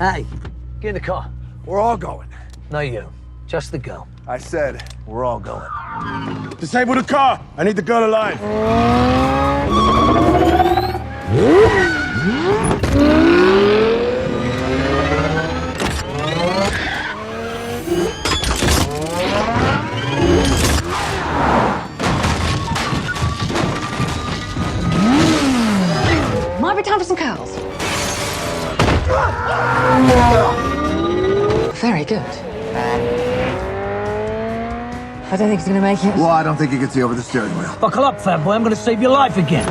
Hey, get in the car. We're all going. No, you. Just the girl. I said, We're all going. disable the car. I need the girl alive. Might be time for some curls. Very good. I don't think he's gonna make it. Well, I don't think you can see over the steering wheel. Buckle up, fat boy. I'm gonna save your life again.